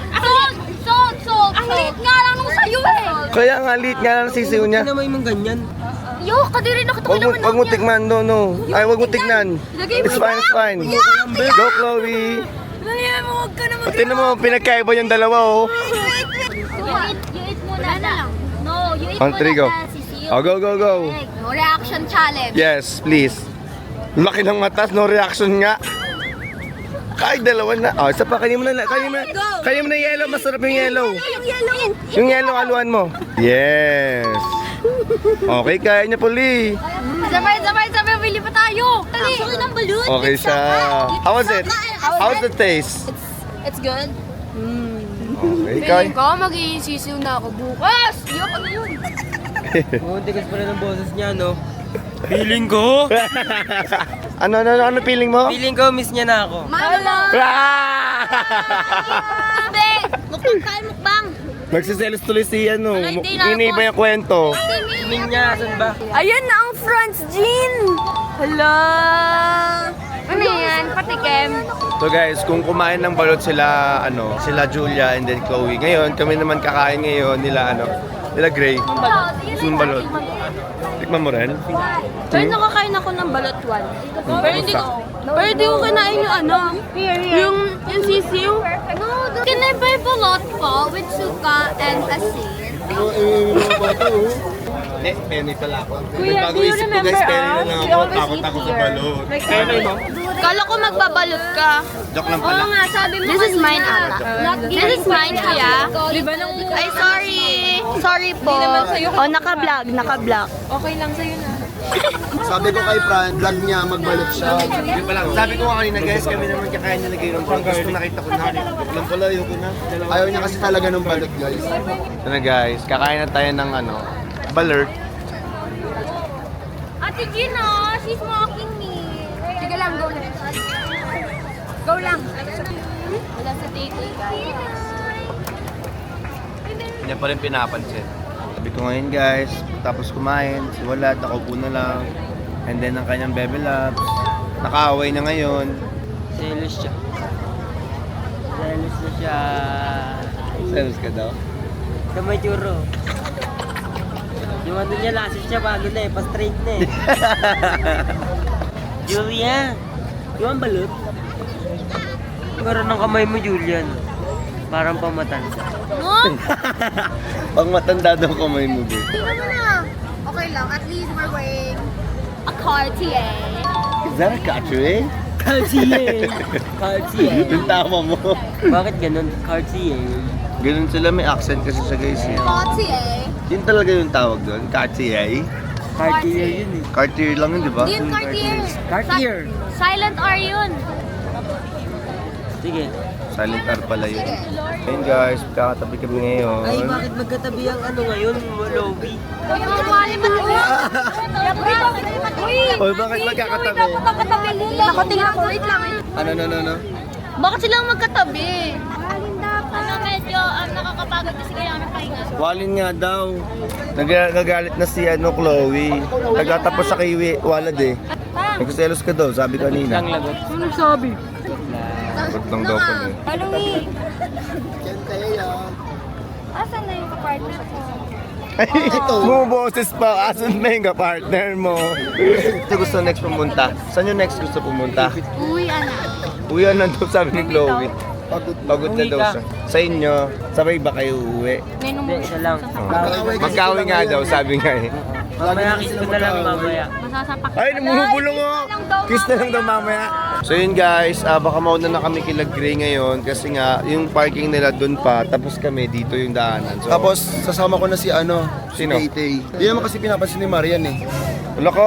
S1: Salt.
S5: Ang liit nga lang nung sa'yo eh.
S2: Kaya nga, lit nga lang sisiw niya.
S6: Ano naman yung ganyan?
S1: Yo, kadiri nakita ko naman
S2: Wag mo tikman, no. Ay, wag mo tignan. It's fine. Go, Chloe.
S5: Lagyan mo, huwag ka naman.
S2: Tingnan mo, pinagkaiba yung dalawa, oh.
S1: You eat muna na. No, you eat
S2: On
S1: muna
S2: three, go.
S1: na, Sisiw.
S2: Oh, go.
S1: No reaction challenge.
S2: Yes, please. Laki ng matas, no reaction nga. Kahit dalawa na. Oh, isa pa, kanin mo na yellow. Masarap yung yellow. Yung yellow, haluan mo. Yes. Okay, kaya niya puli.
S5: Sabay, bili pa tayo.
S1: Actually, ng balloon.
S2: Okay siya. How was it? How's the taste?
S5: It's good.
S2: Okay, kaya.
S5: Feeling ko, mag-iisisiw na ako bukas. Yok, ano yun?
S6: Oo, tigas pa rin ang boses niya, no? Feeling ko?
S2: Ano feeling mo?
S6: Feeling ko, miss niya na ako.
S5: Mama!
S1: Sabi, mukbang tayo, mukbang.
S2: Nagsiselos tuloy si ano.
S1: hindi na
S2: Iniiba yung kwento.
S6: Tingin niya, saan ba?
S5: Ayan na ang Franz Jean! Hala! Ano yan? Patikim.
S2: So guys, kung kumain ng balot sila Julia and then Chloe. Ngayon, kami naman kakain ngayon nila Gray. Ng balot. Tikman mo rin?
S5: Pero nakakain ako ng balot one. Pero hindi ko kinain yung yung sisiw.
S1: Can I buy balot po with suka and asin?
S2: Penny pala ako.
S5: Kuya, do you remember us? We always eat here.
S2: Penny mo?
S5: Kala ko magbabalot ka.
S2: Joke lang
S1: Oo
S2: pala.
S1: nga, sabi mo
S5: This is
S1: kanina.
S5: mine, ata. This is mine, kuya.
S1: Di ba nung...
S5: Ay, sorry. Sorry po. Oh, naka-vlog.
S1: Okay lang sa'yo na.
S3: Sabi ko kay Fran, vlog niya, magbalot siya.
S2: Yun pa lang. Sabi ko nga kanina guys, kami naman kakain nila ngayon. Gusto nakita ko na. Joke lang pala, yun ko na.
S3: Ayaw niya kasi talaga ng balot, guys.
S2: Ito na guys, kakain na tayo ng balot.
S1: Ate Gina, she's mocking me.
S5: Sige lang, go lang. Go lang.
S1: Wala sa table, guys.
S2: Hindi pa rin pinapansin. Sabi ko ngayon guys, tapos kumain, si Walad, nakaupo na lang. And then ang kanyang Bebe Loves. Nakaaway na ngayon.
S6: Selos siya. Selos na siya.
S2: Selos ka daw?
S6: Sa may churro. Yung ano niya, lasis siya, bago na eh, pa-straight na eh. Julia, yung ang balot. Karoon ng kamay mo, Julian. Parang pamatanda.
S2: Pang matanda daw kamay mo, babe.
S5: Tingnan mo na. Okay lang, at least we're wearing a Cartier.
S2: Is that a Cartier?
S6: Cartier! Cartier!
S2: Yung tama mo.
S6: Bakit ganun? Cartier.
S2: Ganun sila, may accent kasi sa guys. Eh.
S5: Cartier?
S2: Yun talaga yung tawag doon, Cartier.
S6: Cartier yun eh.
S2: Cartier lang yun, di ba?
S5: Hindi yung Cartier.
S6: Cartier!
S5: Silent R yun.
S6: Sige.
S2: Silent R pala yun. Ayun guys, kakatabi kami ngayon.
S6: Ay, bakit magkatabi ang ano ngayon, Lobby?
S2: Oy, bakit magkakatabi?
S5: Nakatingin ako, wait lang.
S2: Ano?
S5: Bakit silang magkatabi? Ano medyo nakakapagod kasi kaya kami pahinga.
S2: Walin nga daw. Nagagalit na si Chloe. Nagtatapos sa kay Walad eh. Nagselos ka daw, sabi kanina.
S6: Ang lagot.
S5: Ano sabi?
S2: Ba't lang daw pala eh.
S5: Palungi. Asan na yung kapartner ko?
S2: Bumuboses pa. Asan na yung partner mo? Ito gusto next pumunta. Saan yung next gusto pumunta?
S5: Uy, anak.
S2: Uwi na daw sabi ni Chloe. Pagod na daw siya. Sa inyo, sabay ba kayo uuwi?
S6: Hindi, isa lang.
S2: Magkawi nga daw, sabi nga eh.
S6: Mamaya kiss ko na lang mamaya.
S5: Masasapak.
S2: Ay, namumulong mo! Kiss na lang daw mamaya. So yun guys, baka mauna na kami kila Gray ngayon kasi nga, yung parking nila dun pa, tapos kami dito yung daanan. So,
S3: Tapos, sasama ko na si
S2: Sino?
S3: si Tay. Hindi naman kasi pinapansin ni Marian eh.
S2: wala ko.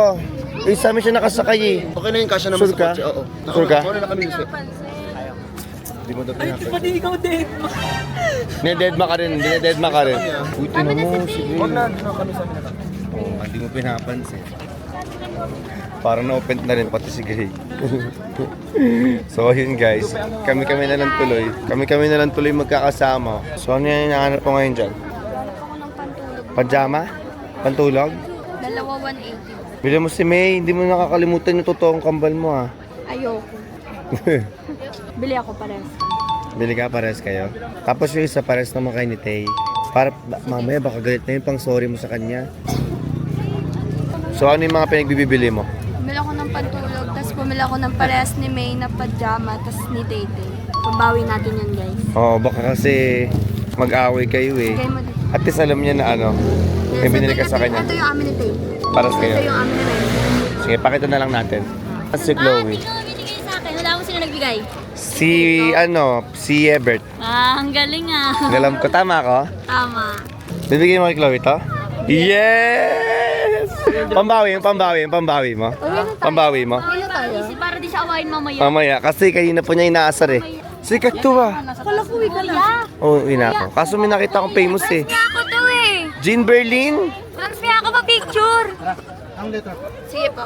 S2: Eh, sa amin siya nakasakay eh.
S3: Okay na yung kasya naman
S2: Sure
S3: sa
S2: ka?
S3: kotse. Oo.
S2: Sure ka?
S3: Wala na kami gusto. Hindi mo daw pinapansin.
S6: Pati ikaw din.
S2: Dinededma ka rin, dinededma ka rin. Uy, tinan mo, sige.
S3: Huwag na, doon kami sa amin na.
S2: Oh, hindi mo pinapansin. Parang na-open na rin pati si Gray. So ayun guys, kami-kami na lang tuloy. Kami-kami na lang tuloy magkakasama. So ano yung hinahanap ko ngayon dyan?
S5: Ako ng pantulog.
S2: Pajama? Pantulog?
S5: Dalawa 180.
S2: Bila mo si May, hindi mo nakakalimutan yung totoong kambal mo ha.
S5: Ayoko. Bili ako pares.
S2: Bili ka pares kayo. Tapos yung isa pares naman kay ni Tay. Para mamaya baka galit na yung pang sorry mo sa kanya. So ano yung mga pinagbibili mo?
S5: Bumili ako ng pantulog, tapos bumili ako ng pares ni May na pajama, tapos ni Tay-Tay. Pambawi natin yan, guys.
S2: Oo, baka kasi mag-away kayo eh.
S5: Bigay mo dito.
S2: At least alam niya na ano, may binili ka sa kanya.
S5: Ito yung amin ni Tay.
S2: Pares kayo.
S5: Ito yung amin ni May.
S2: Sige, pakita na lang natin. Si Chloe.
S5: binigay sa akin. Wala akong sino nagbigay.
S2: Si Ebert.
S5: Ah, ang galing ah.
S2: Alam ko, tama ako?
S5: Tama.
S2: Bibigyan mo kay Chloe to? Yes! Pambawi mo. Pambawi mo.
S5: Ano tayo? Para di siya awayin mamaya.
S2: Mamaya, kasi kanina po niya inaasar eh. Sikat to ah.
S5: Palakuwi ka na.
S2: Oo, uwi na ako. Kaso may nakita akong famous eh.
S5: Kaya ako to eh.
S2: Jean Berlin?
S5: Transfer ako pa picture. Sige po.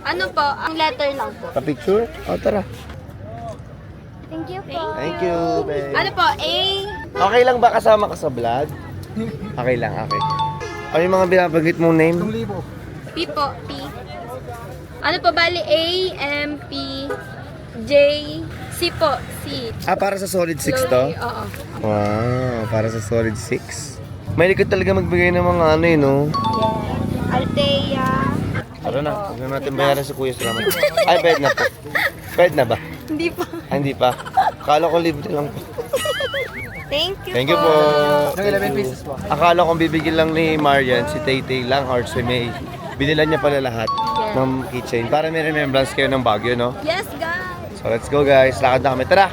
S5: Ano po? Ang letter lang po.
S2: Pa-picture? O, tara.
S5: Thank you po.
S2: Thank you, babe.
S5: Ano po? A.
S2: Okay lang ba kasama ka sa vlog? Okay lang, okay. Ano yung mga binabanggit mong name?
S5: P po. P. Ano po? Bali A, M, P, J, C po. C.
S2: Para sa solid 6 to?
S5: Chloe, oo.
S2: Wow, para sa solid 6. May likod talaga magbigay ng mga ano eh, no?
S5: Althea.
S2: Tara na, huwag na natin bayaran sa kuya. Salamat. Ay, bayad na po. Bayad na ba?
S5: Hindi po.
S2: Ah, hindi pa. Akala ko libre lang po.
S5: Thank you
S2: Thank you po.
S6: Nang 11 pesos po.
S2: Akala kong bibigyan lang ni Marian, si Tay-Tay lang or si May. Binilan niya pala lahat ng keychain para may remembrance kayo ng Baguio, no?
S5: Yes, guys.
S2: So let's go guys, lakad na kami. Tara!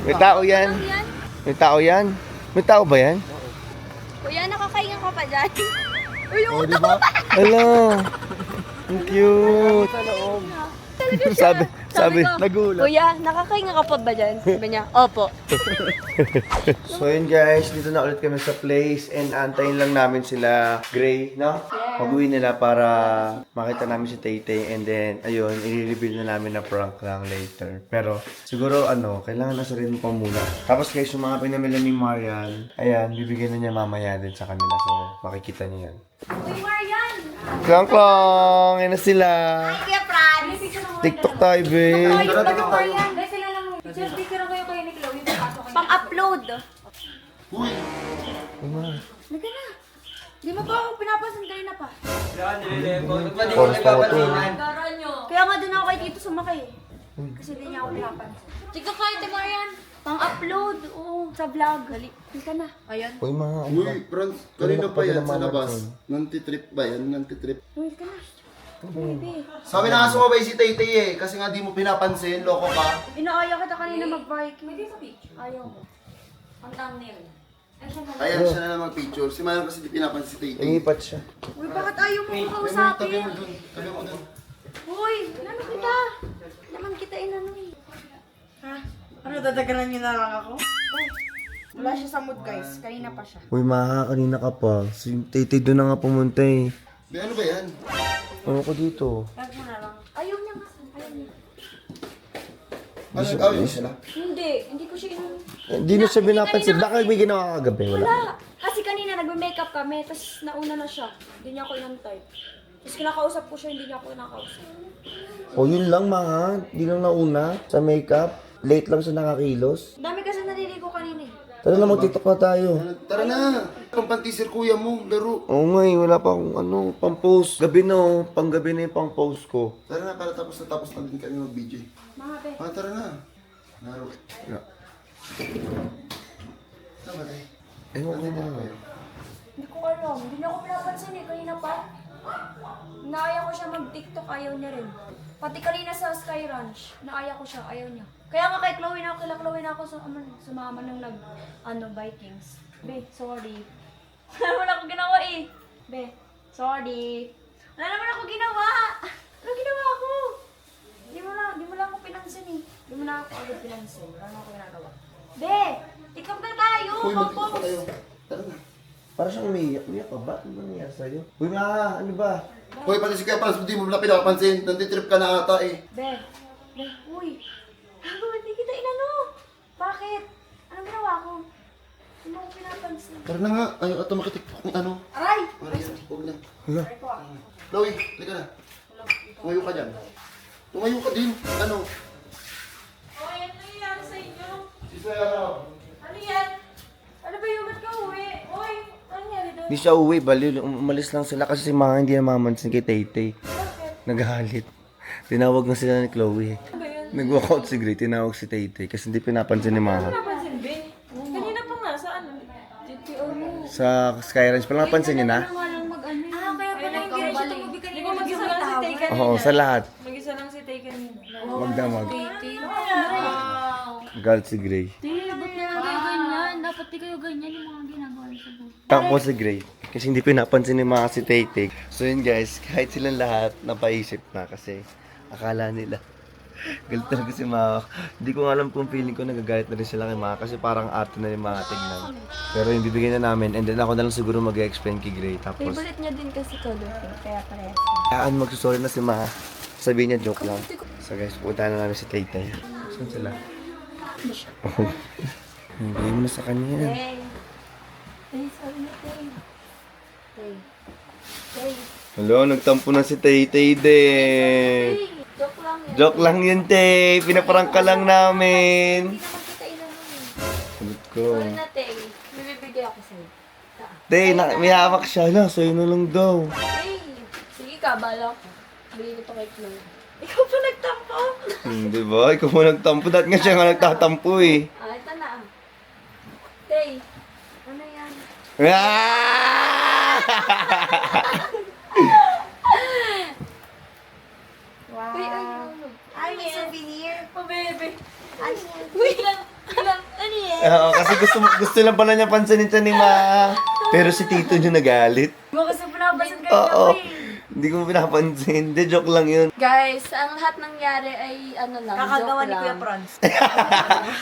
S2: May tao yan. May tao yan. May tao ba yan?
S5: Kuya, nakakainga ka pa dyan. Uy, yung utak
S3: diba?
S5: mo pa.
S2: Hello! Ang cute! Sabi,
S5: ko,
S2: nagulat.
S5: Kuya, nakakainga ka pa ba dyan? Sabi niya, opo.
S2: So yun guys, dito na ulit kami sa place and antayin lang namin sila Gray, no? Mag-uwi nila para makita namin si Tay-Tay and then, ayun, i-reveal na namin na prank lang later. Pero siguro kailangan na rin pa muna. Tapos guys, yung mga pinamila ni Marian, ayan, bibigyan na niya mamaya din sa kanila. So makikita niyo yan.
S5: Uy, Marian!
S2: Klong-klong! Yan na sila.
S1: Kuya Franz!
S2: TikTok tayo, babe.
S1: Pang-upload.
S3: Uy!
S1: Lagyan na. Di mo pa ako pinapansin kanina pa.
S2: Photo.
S1: Kaya nga doon ako kay Tito sumakay eh. Kasi di niya ako pinapansin. Tika kayo, Timar yan. Pang-upload. Oo, sa vlog. Dali. Tika na. Ayan.
S2: Uy, mga ano ba?
S3: Uy, Franz, kanina pa yan sa
S2: Pagkala
S3: labas.
S2: marathon.
S3: Nantitrip ba yan? Nantitrip.
S1: Uy, tika na. Baby.
S3: Sabi na nga sumabay si Tay-Tay eh, kasi nga di mo pinapansin, loko ka.
S1: Inaaya kita kanina mag-Viking. Ayaw ko. Ang thumbnail.
S3: Ayan siya na lang mag-picture. Si Mayang kasi di pinapansin si Tay-Tay.
S2: Nangipat siya.
S1: Uy, bakit ayaw mo ko
S3: Tabi
S1: kausapin?
S3: mo dun, tabi mo dun.
S1: Uy, ano kita? Naman kita inano eh.
S7: Ano, dadagalan niyo na lang ako? Wala siya sa mood, guys. Kanina pa siya.
S2: Uy, Maha, kanina ka pa. Si Titi doon na nga pumunta eh.
S3: Be, ano ba yan?
S2: Ano ko dito?
S1: Ayaw niya nga. Ayaw niya.
S3: Ano, nag-awit sila?
S1: Hindi ko siya inano.
S2: Hindi na siya binapansin. Bakit may ginawa kagabi? Wala.
S1: Wala. Kasi kanina nagme-makeup kami, tapos nauna na siya. Hindi niya ako inantay. Tapos kinakausap ko siya, hindi niya ako kinakausap.
S2: O yun lang, Maha. Hindi lang nauna sa makeup. Late lang siya nakakilos.
S1: Dami kasi naliligo kanina eh.
S2: Tara na, mag-tiktok na tayo.
S3: Tara na! Pampantisir kuya mo, laro.
S2: Oo nga eh, wala pa akong ano, pang-post. Gabi na oh, pang-gabi na yung pang-post ko.
S3: Tara na, para tapos na din kami mag-BJ.
S1: Mga be.
S3: Ah, tara na. Laro. Tama tayo.
S2: Ewan ko na.
S1: Hindi ko alam. Hindi niya ako pinapansin eh. Kanina pa. Naaya ko siya mag-tiktok, ayaw niya rin. Pati kanina sa Sky Ranch, naaya ko siya, ayaw niya. Kaya nga kay Chloe na ako, kila Chloe na ako sumama nung Vikings. Be, sorry. Wala naman ako ginawa eh. Be, sorry. Wala naman ako ginawa. Ano ginawa ko? Di mo lang ako pinansin eh. Di mo na ako agad pinansin. Wala naman ako ginagawa. Be, tikap na tayo.
S3: Uy, mag-tiktok
S1: Pampos.
S3: tayo. Tara na.
S2: Para siyang umiiyak. Umiiyak ka ba? Ano ba nangyari sa'yo? Uy, Maha, ano ba?
S3: Hoy, pati si Kuya Franz, di mo na pinapansin. Nantitrip ka na ata eh.
S1: Be, uy. Ano, hindi kita inano. Bakit? Anong ginawa ko? Hindi mo ko pinapansin.
S3: Tara na nga. Ayaw ata makitiktok ni ano.
S1: Aray!
S3: Maria, huwag na.
S2: Hala.
S3: Chloe, halika na. Tumayo ka dyan. Tumayo ka din. Ano?
S1: Oy, ano nangyayari sa inyo?
S3: Si Sarah.
S1: Ano yan? Ano ba yung ba't ka uwi? Oy, ano nangyari doon?
S2: Hindi siya uwi, bali. Umalis lang sila kasi si Maha hindi namamansin kay Tay-Tay. Nagalit. Tinawag na sila ni Chloe. Nag-walkout si Gray, tinawag si Tay-Tay kasi hindi pinapansin ni Maha.
S7: Napansin, Ben. Kanina pa nga, saan?
S2: Sa Sky Ranch, pala napansin niyo na?
S1: Ah, kaya pala yung ginasya tumubi
S7: Hindi
S1: kanina.
S7: ko mag-isa lang si Tay kanina.
S2: Oo, sa lahat.
S7: Mag-isa lang si Tay kanina.
S2: Magdamag. Galit si Gray.
S1: Ba't na kayo ganyan? Dapat di kayo ganyan yung mga ginagawa sa buhay.
S2: Tapos si Gray. Kasi hindi pinapansin ni Maha si Tay-Tay. So yun guys, kahit silang lahat napaisip na kasi akala nila. Galit talaga si Maha. Hindi ko alam kung feeling ko nagagalit na rin sila kay Maha kasi parang arte na rin mga tignan. Pero yung bibigyan na namin and then ako na lang siguro mag-explain kay Gray. Tapos,
S1: Favorite niya din kasi color pink, kaya parehas.
S2: kayaan magsusorry na si Maha. Sabihin niya joke lang. So guys, pupuntahan na namin si Tay-Tay. Saan sila? Oh. Hindi mo na sa kanya.
S1: Hey. Hey, sabi niya, Tay. Tay. Tay.
S2: Hello, nagtampo na si Tay-Tay din.
S1: Hey, joke lang yan.
S2: Joke lang yun, Tay. Pinaparang ka lang namin.
S1: Hindi naman kita inano eh.
S2: Sagot ko.
S1: Sorry na, Tay. May bibigay ako sa'yo.
S2: Tay, may hawak siya na. Sa'yo na lang daw.
S1: Hey, sige ka, bala ko. Bigay ko to kay Chloe. Ikaw pa nagtampo?
S2: Diba? Ikaw mo nagtampo. Dahil nga siya nga nagtatampo eh.
S1: Ah, ito na. Tay, ano yan?
S2: Ah!
S7: Wow.
S1: Uy, ay, nahulog.
S7: Ay, may souvenir.
S1: Oh, baby. Ano yan? Wait lang. Ano yan?
S2: Oo, kasi gusto lang pala niya pansinin siya ni Ma. Pero si Tito niyo nagalit.
S1: Mo kasi pinabasan kayo
S2: Oo.
S1: na eh.
S2: Hindi ko pinapansin. Hindi, joke lang yun.
S1: Guys, ang lahat nangyari ay ano lang,
S7: Kakagawa
S1: joke
S7: ni
S1: lang.
S7: Kuya Franz.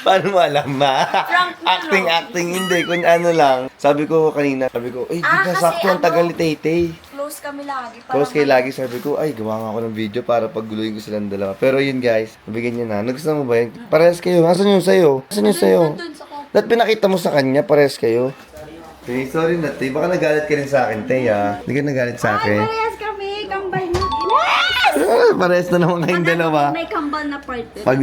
S2: Paano mo alam, Ma?
S1: Prank na
S2: Acting, hindi. Kung ano lang. Sabi ko kanina, di ba
S1: kasi
S2: sakto ang
S1: ano,
S2: tagal ni Tay-Tay.
S1: Close kami lagi.
S2: Close kayo lagi, sabi ko, ay, gawa nga ako ng video para pagguluhin ko silang dalawa. Pero yun guys, nabigyan niya na. Nagustuhan mo ba yun? Parehas kayo. Asan yung sayo? Asan yung sayo?
S1: Nandun sa ko.
S2: Lahat pinakita mo sa kanya, parehas kayo. Tay, sorry na, Tay. Baka nagalit ka rin sa akin, Tay, ah. Hindi ka nagalit sa akin.
S1: Parehas kami.
S2: Pares na naman kayong dalawa.
S1: May kambal na part.
S2: Pag,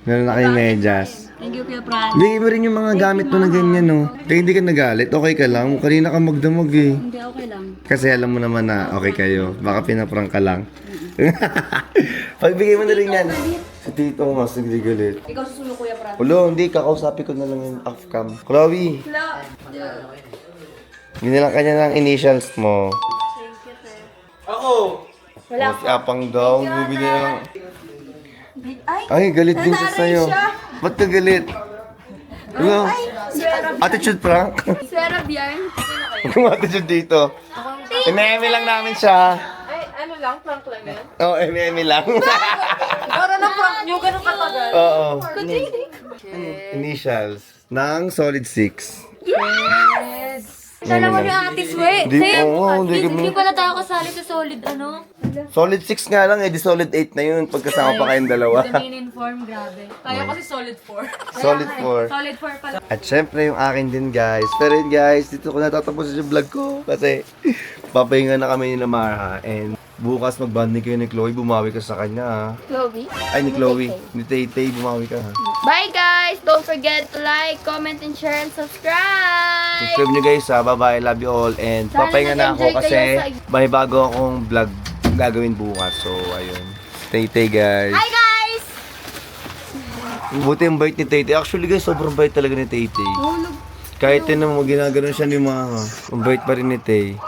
S2: meron na kayong medyas.
S1: Thank you, Kuya Fran.
S2: Hindi mo rin yung mga gamit mo na ganyan, no? Kaya hindi ka nagalit, okay ka lang. Kanina ka magdamag eh.
S1: Hindi, okay lang.
S2: Kasi alam mo naman na okay kayo. Baka pinaprank ka lang. Pagbigay mo na rin yan. Si Tito nga, sige galit.
S1: Ikaw susunod, Kuya Fran.
S2: Ulo, hindi. Kakausapin ko na lang yung off-cam. Chloe, yun na lang kanya ng initials mo. Ako! Wala si Apang daw. Bumili na lang. Ay, galit din siya sa'yo. Ba't ka galit? Ano? Attitude prank?
S5: Sarah Bian.
S2: Yung attitude dito. Eme lang namin siya.
S5: Ay, ano lang, prank lang yan.
S2: Oo, eme lang.
S7: Para na prank nyo, ganun katagal.
S2: Oo. Initials ng Solid 6.
S1: Sana mo yung ate Swe.
S2: Di, oo, hindi kami.
S1: Hindi pala tayo kasali sa solid ano.
S2: Solid 6 nga lang, di Solid 8 na yun. Pagkasama pa kayong dalawa.
S1: In-inform, grabe.
S7: Tayo kasi solid 4.
S2: Solid 4.
S1: Solid 4 pala.
S2: At syempre yung akin din guys. Pero yun guys, dito ko natatapos yung vlog ko. Kasi papahinga na kami ni Marha. And bukas magbanding kayo ni Chloe, bumawi ka sa kanya ha.
S5: Chloe.
S2: Ay ni Chloe, ni Tay-Tay, bumawi ka ha.
S5: Bye guys! Don't forget to like, comment, and share, and subscribe!
S2: Subscribe nyo guys ha, bye-bye, love you all. And
S5: Sana
S2: papahinga na ako
S5: nag-enjoy
S2: kasi
S5: kayo
S2: may bago akong vlog gagawin bukas. So ayun. Tay-Tay guys.
S5: Hi guys!
S2: Buti yung bait ni Tay-Tay. Actually guys, sobrang bait talaga ni Tay-Tay. Kahit yun naman, ginaganon siya ni Maha. Ang bait pa rin ni Tay.